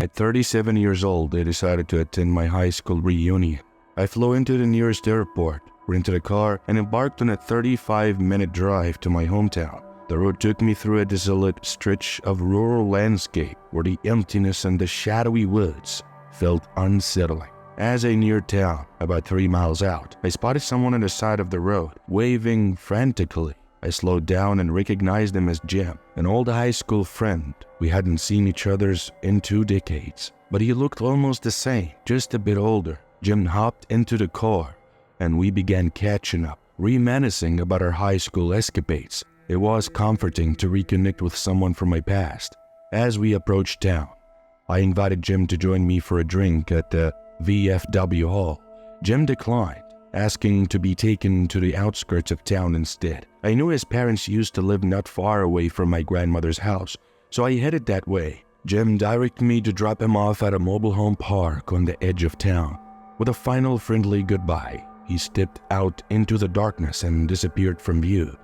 At 37 years old, I decided to attend my high school reunion. I flew into the nearest airport, rented a car, and embarked on a 35-minute drive to my hometown. The road took me through a desolate stretch of rural landscape where the emptiness and the shadowy woods felt unsettling. As I neared town, about 3 miles out, I spotted someone on the side of the road, waving frantically. I slowed down and recognized him as Jim, an old high school friend. We hadn't seen each other in 2 decades, but he looked almost the same, just a bit older. Jim hopped into the car, and we began catching up, reminiscing about our high school escapades. It was comforting to reconnect with someone from my past. As we approached town, I invited Jim to join me for a drink at the VFW hall. Jim declined, asking to be taken to the outskirts of town instead. I knew his parents used to live not far away from my grandmother's house, so I headed that way. Jim directed me to drop him off at a mobile home park on the edge of town. With a final friendly goodbye, he stepped out into the darkness and disappeared from view.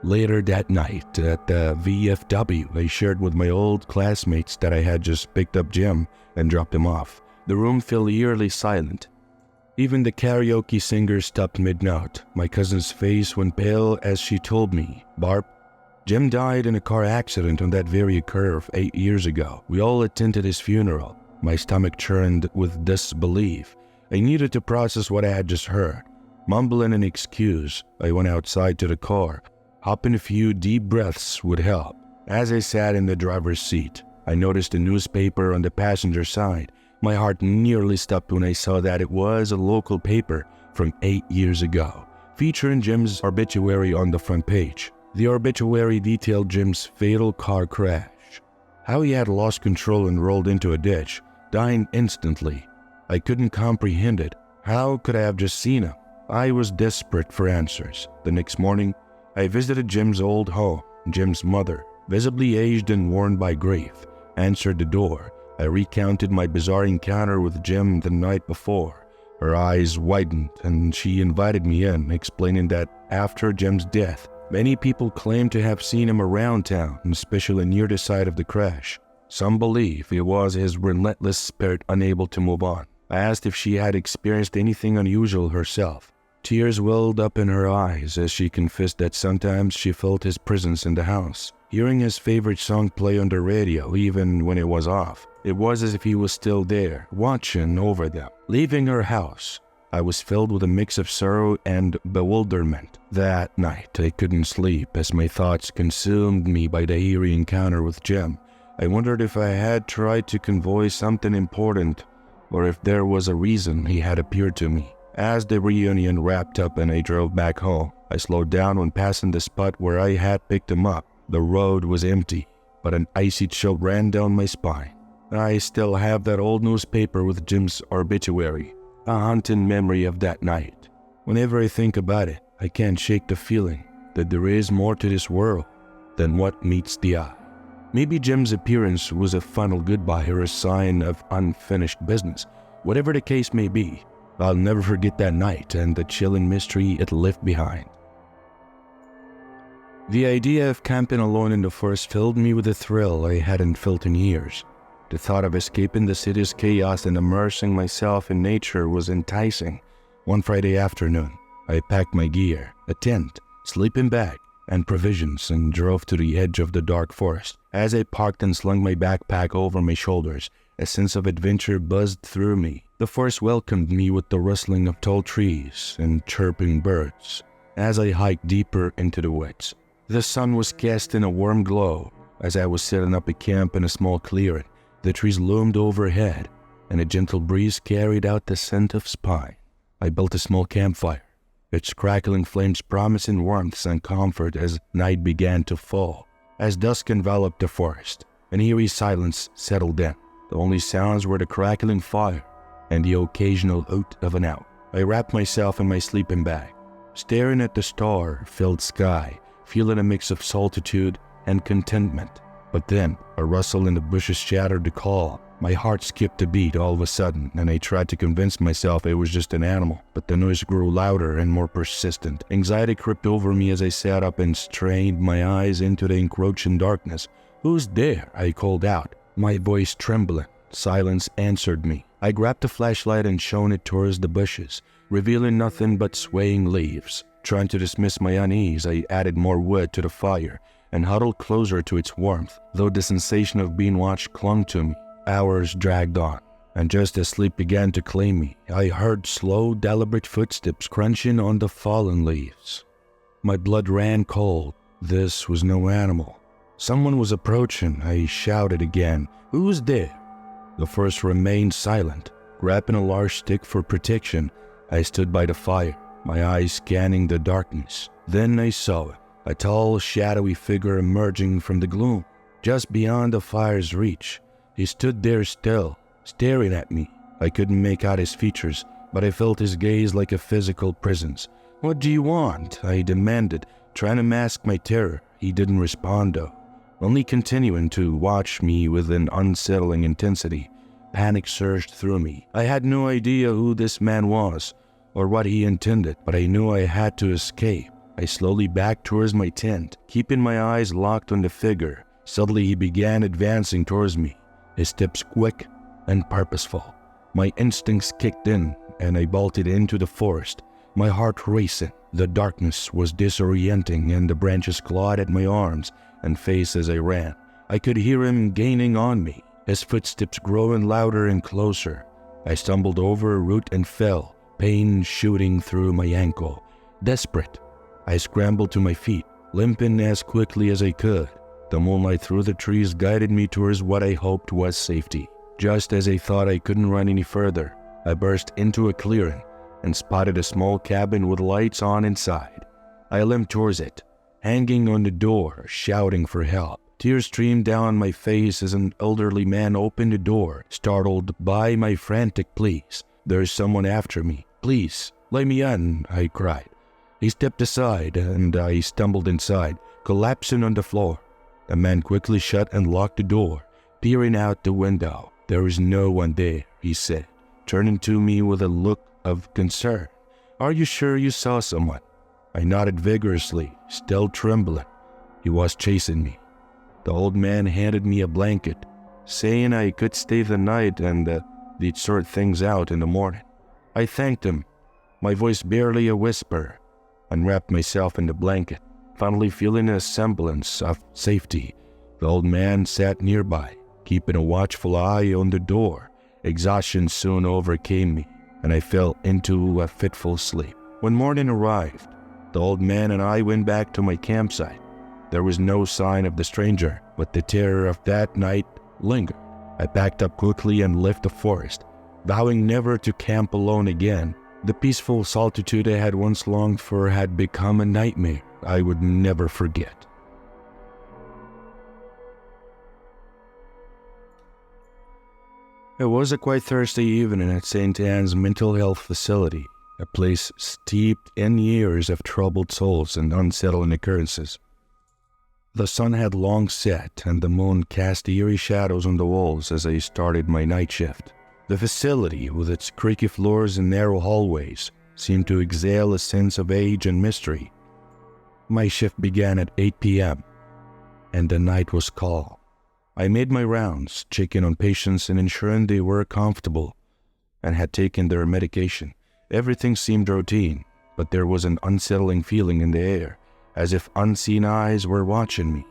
Later that night at the VFW, I shared with my old classmates that I had just picked up Jim and dropped him off. The room fell eerily silent. Even the karaoke singer stopped mid-note. My cousin's face went pale as she told me, "Barb, Jim died in a car accident on that very curve 8 years ago. We all attended his funeral." My stomach churned with disbelief. I needed to process what I had just heard. Mumbling an excuse, I went outside to the car. Hopping a few deep breaths would help. As I sat in the driver's seat, I noticed a newspaper on the passenger side. My heart nearly stopped when I saw that it was a local paper from 8 years ago, featuring Jim's obituary on the front page. The obituary detailed Jim's fatal car crash, how he had lost control and rolled into a ditch, dying instantly. I couldn't comprehend it. How could I have just seen him? I was desperate for answers. The next morning, I visited Jim's old home. Jim's mother, visibly aged and worn by grief, answered the door. I recounted my bizarre encounter with Jim the night before. Her eyes widened and she invited me in, explaining that after Jim's death, many people claimed to have seen him around town, especially near the site of the crash. Some believe it was his relentless spirit unable to move on. I asked if she had experienced anything unusual herself. Tears welled up in her eyes as she confessed that sometimes she felt his presence in the house. Hearing his favorite song play on the radio even when it was off, it was as if he was still there, watching over them. Leaving her house, I was filled with a mix of sorrow and bewilderment. That night, I couldn't sleep as my thoughts consumed me by the eerie encounter with Jim. I wondered if I had tried to convey something important, or if there was a reason he had appeared to me. As the reunion wrapped up and I drove back home, I slowed down when passing the spot where I had picked him up. The road was empty, but an icy chill ran down my spine. I still have that old newspaper with Jim's obituary, a haunting memory of that night. Whenever I think about it, I can't shake the feeling that there is more to this world than what meets the eye. Maybe Jim's appearance was a final goodbye or a sign of unfinished business. Whatever the case may be, I'll never forget that night and the chilling mystery it left behind. The idea of camping alone in the forest filled me with a thrill I hadn't felt in years. The thought of escaping the city's chaos and immersing myself in nature was enticing. One Friday afternoon, I packed my gear, a tent, sleeping bag, and provisions and drove to the edge of the dark forest. As I parked and slung my backpack over my shoulders, a sense of adventure buzzed through me. The forest welcomed me with the rustling of tall trees and chirping birds. As I hiked deeper into the woods, the sun was casting a warm glow. As I was setting up a camp in a small clearing, the trees loomed overhead, and a gentle breeze carried out the scent of pine. I built a small campfire, its crackling flames promising warmth and comfort as night began to fall. As dusk enveloped the forest, an eerie silence settled in. The only sounds were the crackling fire and the occasional hoot of an owl. I wrapped myself in my sleeping bag, staring at the star-filled sky, feeling a mix of solitude and contentment. But then, a rustle in the bushes shattered the call. My heart skipped a beat all of a sudden, and I tried to convince myself it was just an animal. But the noise grew louder and more persistent. Anxiety crept over me as I sat up and strained my eyes into the encroaching darkness. "Who's there?" I called out, my voice trembling. Silence answered me. I grabbed a flashlight and shone it towards the bushes, revealing nothing but swaying leaves. Trying to dismiss my unease, I added more wood to the fire and huddled closer to its warmth, though the sensation of being watched clung to me. Hours dragged on, and just as sleep began to claim me, I heard slow, deliberate footsteps crunching on the fallen leaves. My blood ran cold. This was no animal. Someone was approaching. I shouted again, "Who's there?" The first remained silent. Grabbing a large stick for protection, I stood by the fire, my eyes scanning the darkness. Then I saw it, a tall, shadowy figure emerging from the gloom. Just beyond the fire's reach, he stood there still, staring at me. I couldn't make out his features, but I felt his gaze like a physical presence. "What do you want?" I demanded, trying to mask my terror. He didn't respond though, only continuing to watch me with an unsettling intensity. Panic surged through me. I had no idea who this man was or what he intended, but I knew I had to escape. I slowly backed towards my tent, keeping my eyes locked on the figure. Suddenly he began advancing towards me, his steps quick and purposeful. My instincts kicked in, and I bolted into the forest, my heart racing. The darkness was disorienting, and the branches clawed at my arms and face as I ran. I could hear him gaining on me, his footsteps growing louder and closer. I stumbled over a root and fell, pain shooting through my ankle. Desperate, I scrambled to my feet, limping as quickly as I could. The moonlight through the trees guided me towards what I hoped was safety. Just as I thought I couldn't run any further, I burst into a clearing and spotted a small cabin with lights on inside. I limped towards it, hanging on the door, shouting for help. Tears streamed down my face as an elderly man opened the door, startled by my frantic pleas. "There's someone after me. Please, let me in," I cried. He stepped aside, and I stumbled inside, collapsing on the floor. The man quickly shut and locked the door, peering out the window. "There is no one there," he said, turning to me with a look of concern. "Are you sure you saw someone?" I nodded vigorously, still trembling. He was chasing me. The old man handed me a blanket, saying I could stay the night and they'd sort things out in the morning. I thanked him, my voice barely a whisper, and wrapped myself in the blanket, finally feeling a semblance of safety. The old man sat nearby, keeping a watchful eye on the door. Exhaustion soon overcame me, and I fell into a fitful sleep. When morning arrived, the old man and I went back to my campsite. There was no sign of the stranger, but the terror of that night lingered. I packed up quickly and left the forest, vowing never to camp alone again. The peaceful solitude I had once longed for had become a nightmare I would never forget. It was a quite Thursday evening at St. Anne's mental health facility, a place steeped in years of troubled souls and unsettling occurrences. The sun had long set, and the moon cast eerie shadows on the walls as I started my night shift. The facility, with its creaky floors and narrow hallways, seemed to exhale a sense of age and mystery. My shift began at 8 p.m., and the night was calm. I made my rounds, checking on patients and ensuring they were comfortable and had taken their medication. Everything seemed routine, but there was an unsettling feeling in the air, as if unseen eyes were watching me.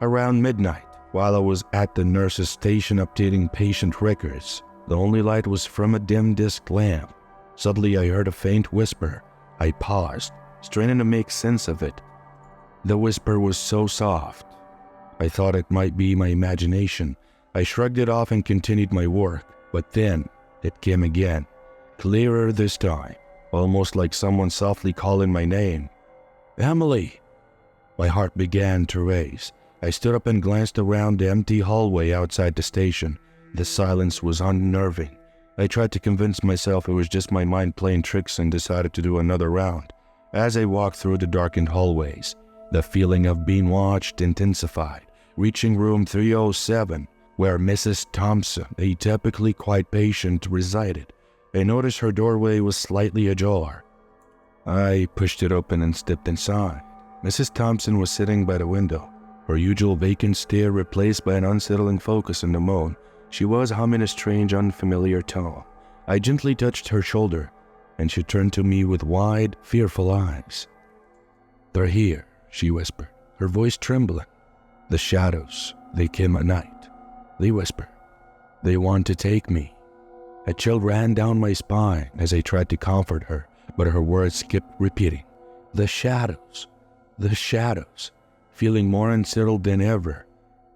Around midnight, while I was at the nurse's station updating patient records, the only light was from a dim disc lamp. Suddenly I heard a faint whisper. I paused, straining to make sense of it. The whisper was so soft, I thought it might be my imagination. I shrugged it off and continued my work, but then it came again, clearer this time, almost like someone softly calling my name. "Emily!" My heart began to race. I stood up and glanced around the empty hallway outside the station. The silence was unnerving. I tried to convince myself it was just my mind playing tricks and decided to do another round. As I walked through the darkened hallways, the feeling of being watched intensified. Reaching room 307, where Mrs. Thompson, a typically quiet patient, resided, I noticed her doorway was slightly ajar. I pushed it open and stepped inside. Mrs. Thompson was sitting by the window, her usual vacant stare replaced by an unsettling focus on the moon. She was humming a strange, unfamiliar tone. I gently touched her shoulder, and she turned to me with wide, fearful eyes. "They're here," she whispered, her voice trembling. "The shadows, they came at night. They whisper. They want to take me." A chill ran down my spine as I tried to comfort her, but her words kept repeating. "The shadows, the shadows." Feeling more unsettled than ever,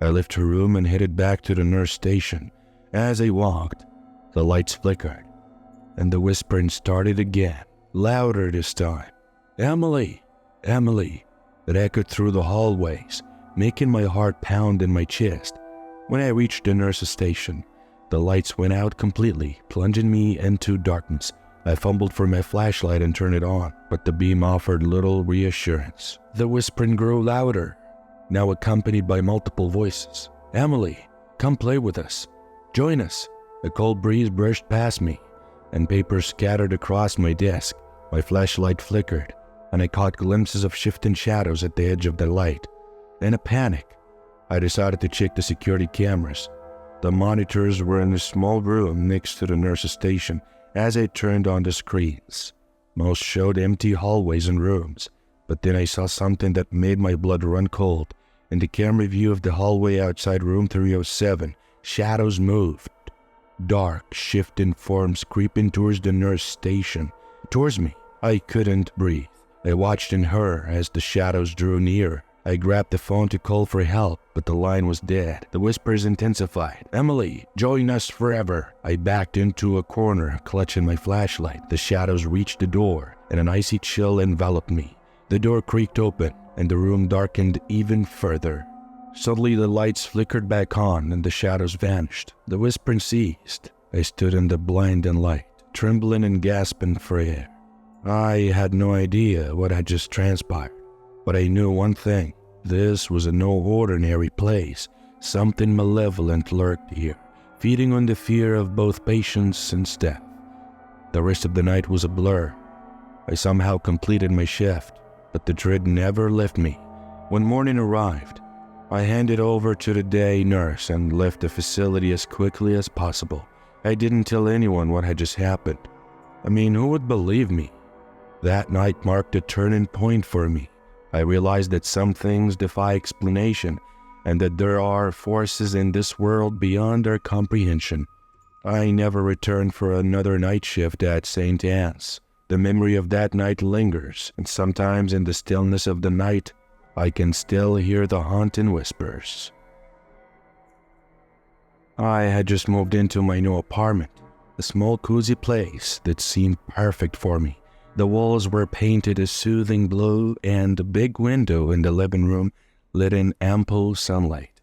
I left her room and headed back to the nurse station. As I walked, the lights flickered, and the whispering started again, louder this time. "Emily! Emily!" It echoed through the hallways, making my heart pound in my chest. When I reached the nurse's station, the lights went out completely, plunging me into darkness. I fumbled for my flashlight and turned it on, but the beam offered little reassurance. The whispering grew louder, now accompanied by multiple voices. "Emily, come play with us. Join us." A cold breeze brushed past me, and papers scattered across my desk. My flashlight flickered, and I caught glimpses of shifting shadows at the edge of the light. In a panic, I decided to check the security cameras. The monitors were in a small room next to the nurse's station. As I turned on the screens, most showed empty hallways and rooms, but then I saw something that made my blood run cold. In the camera view of the hallway outside room 307, shadows moved. Dark, shifting forms creeping towards the nurse station. Towards me. I couldn't breathe. I watched in horror as the shadows drew nearer. I grabbed the phone to call for help, but the line was dead. The whispers intensified. "Emily, join us forever." I backed into a corner, clutching my flashlight. The shadows reached the door, and an icy chill enveloped me. The door creaked open, and the room darkened even further. Suddenly the lights flickered back on, and the shadows vanished. The whispering ceased. I stood in the blinding light, trembling and gasping for air. I had no idea what had just transpired, but I knew one thing. This was no ordinary place. Something malevolent lurked here, feeding on the fear of both patients and staff. The rest of the night was a blur. I somehow completed my shift, but the dread never left me. When morning arrived, I handed over to the day nurse and left the facility as quickly as possible. I didn't tell anyone what had just happened. I mean, who would believe me? That night marked a turning point for me. I realized that some things defy explanation, and that there are forces in this world beyond our comprehension. I never returned for another night shift at St. Anne's. The memory of that night lingers, and sometimes in the stillness of the night, I can still hear the haunting whispers. I had just moved into my new apartment, a small cozy place that seemed perfect for me. The walls were painted a soothing blue, and a big window in the living room let in ample sunlight.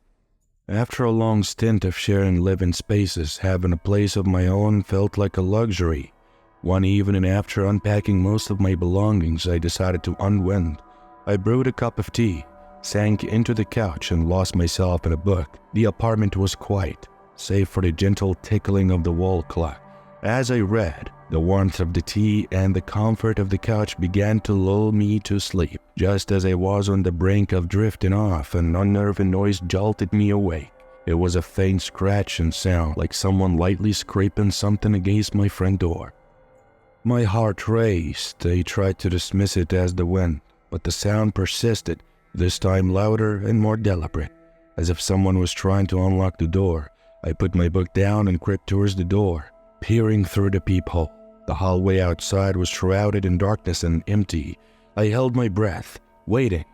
After a long stint of sharing living spaces, having a place of my own felt like a luxury. One evening, after unpacking most of my belongings, I decided to unwind. I brewed a cup of tea, sank into the couch, and lost myself in a book. The apartment was quiet, save for the gentle tickling of the wall clock. As I read, the warmth of the tea and the comfort of the couch began to lull me to sleep. Just as I was on the brink of drifting off, an unnerving noise jolted me awake. It was a faint scratching sound, like someone lightly scraping something against my front door. My heart raced. I tried to dismiss it as the wind, but the sound persisted, this time louder and more deliberate, as if someone was trying to unlock the door. I put my book down and crept towards the door, peering through the peephole. The hallway outside was shrouded in darkness and empty. I held my breath, waiting,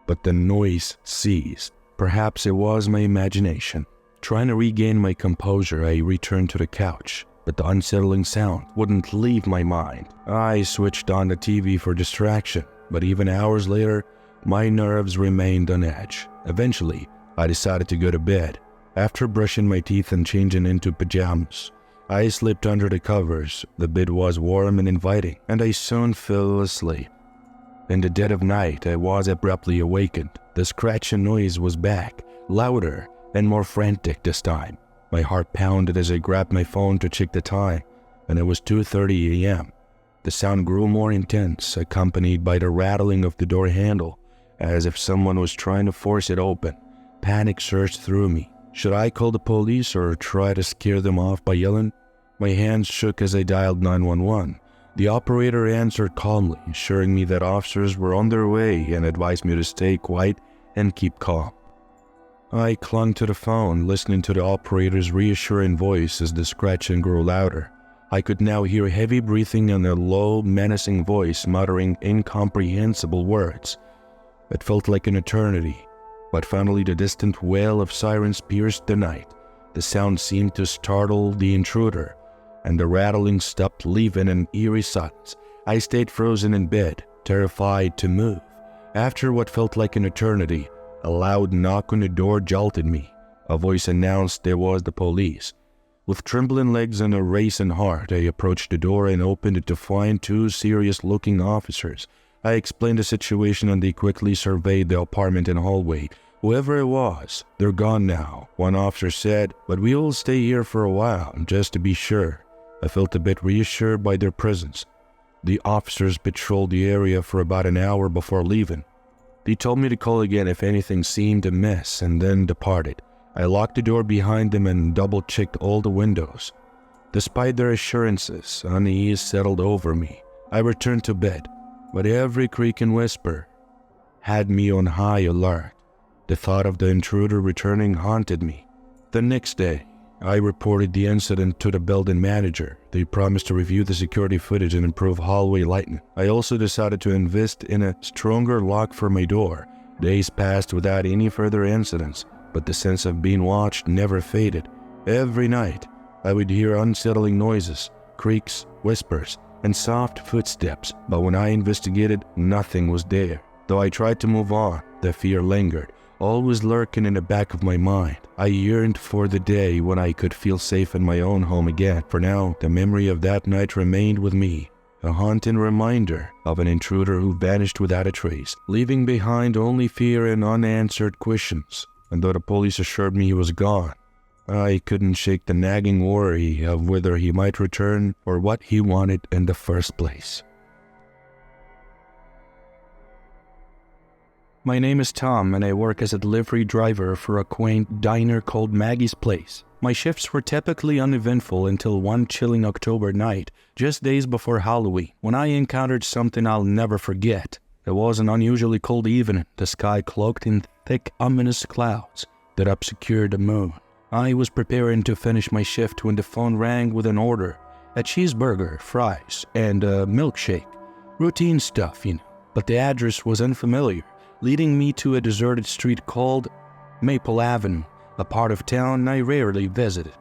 but the noise ceased. Perhaps it was my imagination. Trying to regain my composure, I returned to the couch, but the unsettling sound wouldn't leave my mind. I switched on the TV for distraction, but even hours later, my nerves remained on edge. Eventually, I decided to go to bed. After brushing my teeth and changing into pajamas, I slipped under the covers. The bed was warm and inviting, and I soon fell asleep. In the dead of night, I was abruptly awakened. The scratching noise was back, louder and more frantic this time. My heart pounded as I grabbed my phone to check the time, and it was 2:30 a.m. The sound grew more intense, accompanied by the rattling of the door handle, as if someone was trying to force it open. Panic surged through me. Should I call the police or try to scare them off by yelling? My hands shook as I dialed 911. The operator answered calmly, assuring me that officers were on their way and advised me to stay quiet and keep calm. I clung to the phone, listening to the operator's reassuring voice as the scratching grew louder. I could now hear heavy breathing and a low, menacing voice muttering incomprehensible words. It felt like an eternity, but finally the distant wail of sirens pierced the night. The sound seemed to startle the intruder, and the rattling stopped, leaving an eerie silence. I stayed frozen in bed, terrified to move. After what felt like an eternity, a loud knock on the door jolted me. A voice announced there was the police. With trembling legs and a racing heart, I approached the door and opened it to find two serious-looking officers. I explained the situation and they quickly surveyed the apartment and hallway. Whoever it was, they're gone now, one officer said, but we will stay here for a while, just to be sure. I felt a bit reassured by their presence. The officers patrolled the area for about an hour before leaving. They told me to call again if anything seemed amiss and then departed. I locked the door behind them and double-checked all the windows. Despite their assurances, unease settled over me. I returned to bed, but every creak and whisper had me on high alert. The thought of the intruder returning haunted me. The next day, I reported the incident to the building manager. They promised to review the security footage and improve hallway lighting. I also decided to invest in a stronger lock for my door. Days passed without any further incidents, but the sense of being watched never faded. Every night, I would hear unsettling noises, creaks, whispers, and soft footsteps, but when I investigated, nothing was there. Though I tried to move on, the fear lingered, always lurking in the back of my mind. I yearned for the day when I could feel safe in my own home again. For now, the memory of that night remained with me, a haunting reminder of an intruder who vanished without a trace, leaving behind only fear and unanswered questions. And though the police assured me he was gone, I couldn't shake the nagging worry of whether he might return or what he wanted in the first place. My name is Tom, and I work as a delivery driver for a quaint diner called Maggie's Place. My shifts were typically uneventful until one chilling October night, just days before Halloween, when I encountered something I'll never forget. It was an unusually cold evening, the sky cloaked in thick, ominous clouds that obscured the moon. I was preparing to finish my shift when the phone rang with an order: a cheeseburger, fries, and a milkshake. Routine stuff, but the address was unfamiliar, leading me to a deserted street called Maple Avenue, a part of town I rarely visited.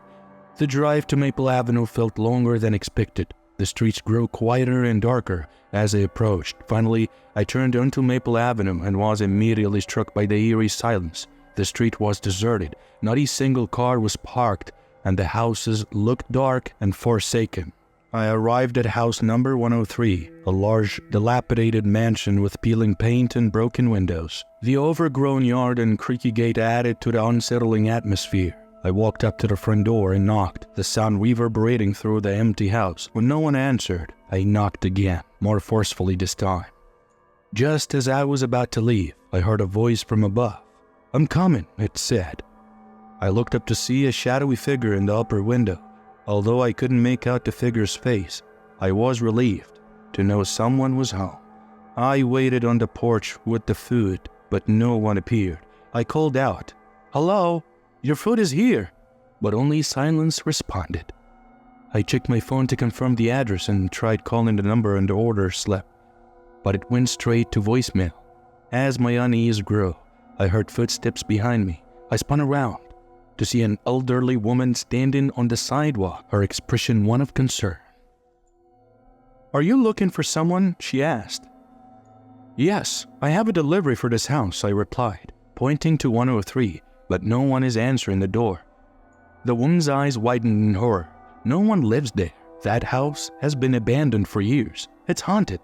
The drive to Maple Avenue felt longer than expected. The streets grew quieter and darker as I approached. Finally, I turned onto Maple Avenue and was immediately struck by the eerie silence. The street was deserted, not a single car was parked, and the houses looked dark and forsaken. I arrived at house number 103, a large, dilapidated mansion with peeling paint and broken windows. The overgrown yard and creaky gate added to the unsettling atmosphere. I walked up to the front door and knocked, the sound reverberating through the empty house. When no one answered, I knocked again, more forcefully this time. Just as I was about to leave, I heard a voice from above. "I'm coming," it said. I looked up to see a shadowy figure in the upper window. Although I couldn't make out the figure's face, I was relieved to know someone was home. I waited on the porch with the food, but no one appeared. I called out, "Hello, your food is here," but only silence responded. I checked my phone to confirm the address and tried calling the number on the order slip, but it went straight to voicemail. As my unease grew, I heard footsteps behind me. I spun around to see an elderly woman standing on the sidewalk, her expression one of concern. "Are you looking for someone?" she asked. "Yes, I have a delivery for this house," I replied, pointing to 103, but no one is answering the door. The woman's eyes widened in horror. "No one lives there. That house has been abandoned for years. It's haunted."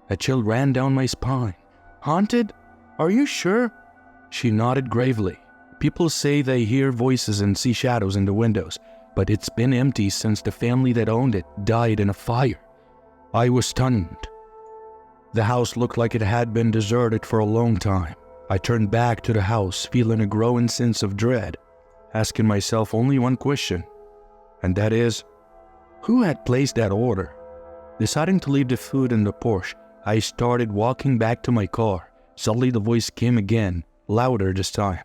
A chill ran down my spine. "Haunted? Are you sure?" She nodded gravely. "People say they hear voices and see shadows in the windows, but it's been empty since the family that owned it died in a fire." I was stunned. The house looked like it had been deserted for a long time. I turned back to the house, feeling a growing sense of dread. asking myself only one question, and that is, who had placed that order? Deciding to leave the food in the porch, I started walking back to my car. Suddenly the voice came again, louder this time.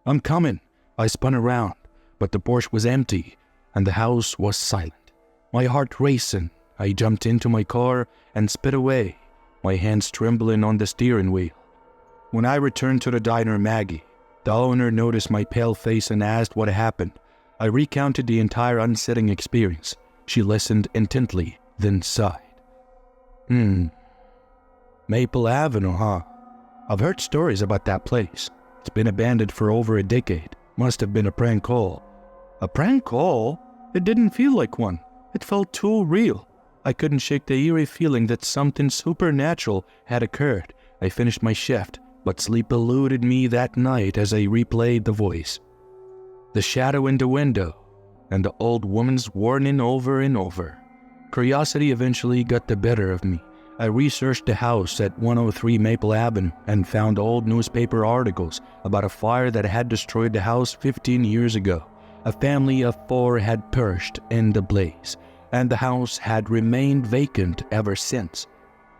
"I'm coming." I spun around, but the porch was empty, and the house was silent. My heart racing, I jumped into my car and sped away, my hands trembling on the steering wheel. When I returned to the diner, Maggie, the owner, noticed my pale face and asked what happened. I recounted the entire unsettling experience. She listened intently, then sighed. Maple Avenue, huh? I've heard stories about that place. It's been abandoned for over a decade. Must have been a prank call. A prank call? It didn't feel like one. It felt too real. I couldn't shake the eerie feeling that something supernatural had occurred. I finished my shift, but sleep eluded me that night as I replayed the voice. The shadow in the window, and the old woman's warning over and over. Curiosity eventually got the better of me. I researched the house at 103 Maple Avenue and found old newspaper articles about a fire that had destroyed the house 15 years ago. A family of 4 had perished in the blaze, and the house had remained vacant ever since.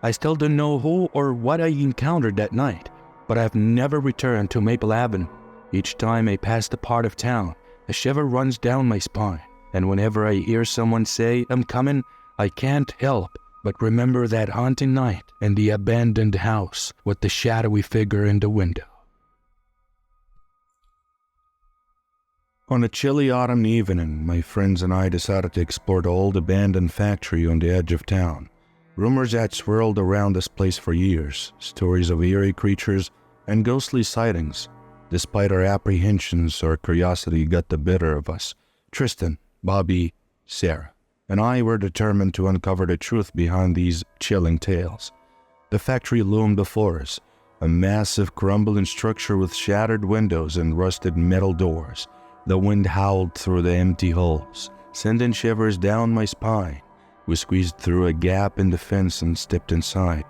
I still don't know who or what I encountered that night, but I've never returned to Maple Avenue. Each time I pass the part of town, a shiver runs down my spine, and whenever I hear someone say, "I'm coming," I can't help but remember that haunting night in the abandoned house with the shadowy figure in the window. On a chilly autumn evening, my friends and I decided to explore the old abandoned factory on the edge of town. Rumors had swirled around this place for years, stories of eerie creatures and ghostly sightings. Despite our apprehensions, our curiosity got the better of us. Tristan, Bobby, Sarah, and I were determined to uncover the truth behind these chilling tales. The factory loomed before us, a massive crumbling structure with shattered windows and rusted metal doors. The wind howled through the empty halls, sending shivers down my spine. We squeezed through a gap in the fence and stepped inside,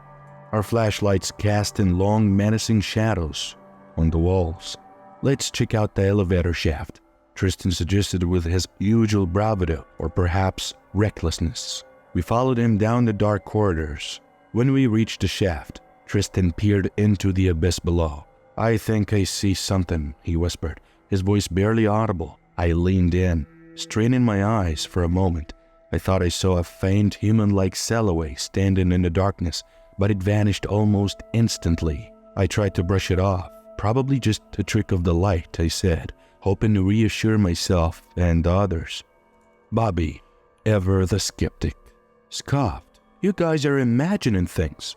our flashlights casting long, menacing shadows on the walls. "Let's check out the elevator shaft," Tristan suggested with his usual bravado, or perhaps recklessness. We followed him down the dark corridors. When we reached the shaft, Tristan peered into the abyss below. "I think I see something," he whispered, his voice barely audible. I leaned in, straining my eyes for a moment. I thought I saw a faint human-like silhouette standing in the darkness, but it vanished almost instantly. I tried to brush it off, probably just a trick of the light, I said, hoping to reassure myself and others. Bobby, ever the skeptic, scoffed. "You guys are imagining things,"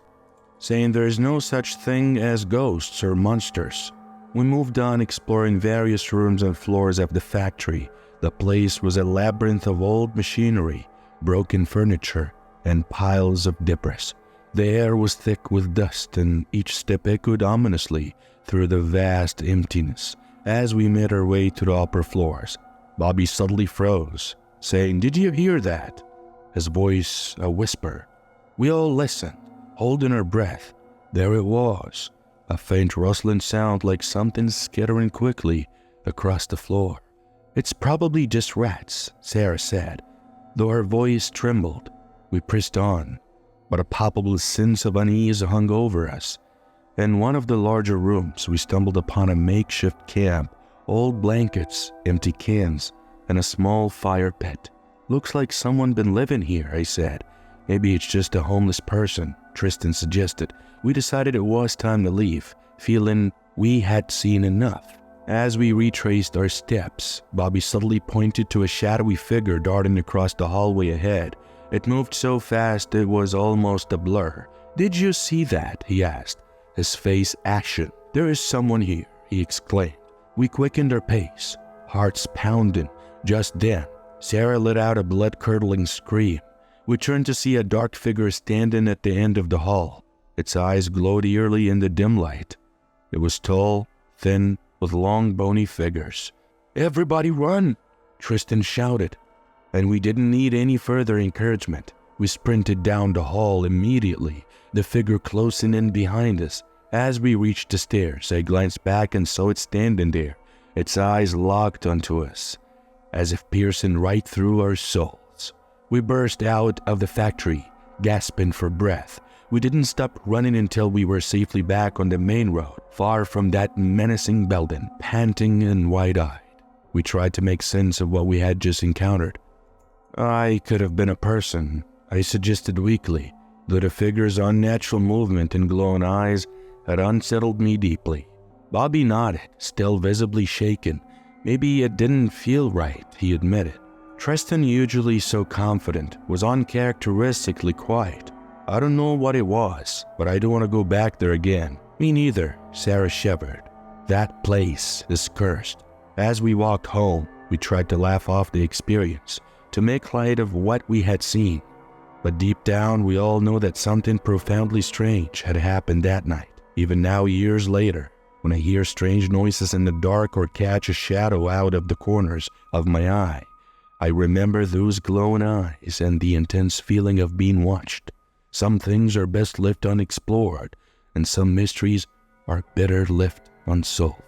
saying there's no such thing as ghosts or monsters. We moved on, exploring various rooms and floors of the factory. The place was a labyrinth of old machinery, broken furniture, and piles of debris. The air was thick with dust, and each step echoed ominously through the vast emptiness. As we made our way to the upper floors, Bobby suddenly froze, saying, "Did you hear that?" His voice a whisper. We all listened, holding our breath. There it was, a faint rustling sound like something skittering quickly across the floor. "It's probably just rats," Sarah said. Though her voice trembled, we pressed on, but a palpable sense of unease hung over us. In one of the larger rooms, we stumbled upon a makeshift camp, old blankets, empty cans, and a small fire pit. "Looks like someone been living here," I said. "Maybe it's just a homeless person," Tristan suggested. We decided it was time to leave, feeling we had seen enough. As we retraced our steps, Bobby suddenly pointed to a shadowy figure darting across the hallway ahead. It moved so fast it was almost a blur. "Did you see that?" he asked, his face ashen. "There is someone here," he exclaimed. We quickened our pace, hearts pounding. Just then, Sarah let out a blood-curdling scream. We turned to see a dark figure standing at the end of the hall. Its eyes glowed eerily in the dim light. It was tall, thin, with long bony fingers. "Everybody run!" Tristan shouted, and we didn't need any further encouragement. We sprinted down the hall immediately, the figure closing in behind us. As we reached the stairs, I glanced back and saw it standing there, its eyes locked onto us, as if piercing right through our souls. We burst out of the factory, gasping for breath. We didn't stop running until we were safely back on the main road, far from that menacing building, panting and wide-eyed. We tried to make sense of what we had just encountered. I could have been a person, I suggested weakly, though the figure's unnatural movement and glowing eyes had unsettled me deeply. Bobby nodded, still visibly shaken. Maybe it didn't feel right, he admitted. Tristan, usually so confident, was uncharacteristically quiet. I don't know what it was, but I don't want to go back there again. Me neither, Sarah shivered. That place is cursed. As we walked home, we tried to laugh off the experience, to make light of what we had seen. But deep down, we all know that something profoundly strange had happened that night. Even now, years later, when I hear strange noises in the dark or catch a shadow out of the corners of my eye, I remember those glowing eyes and the intense feeling of being watched. Some things are best left unexplored, and some mysteries are better left unsolved.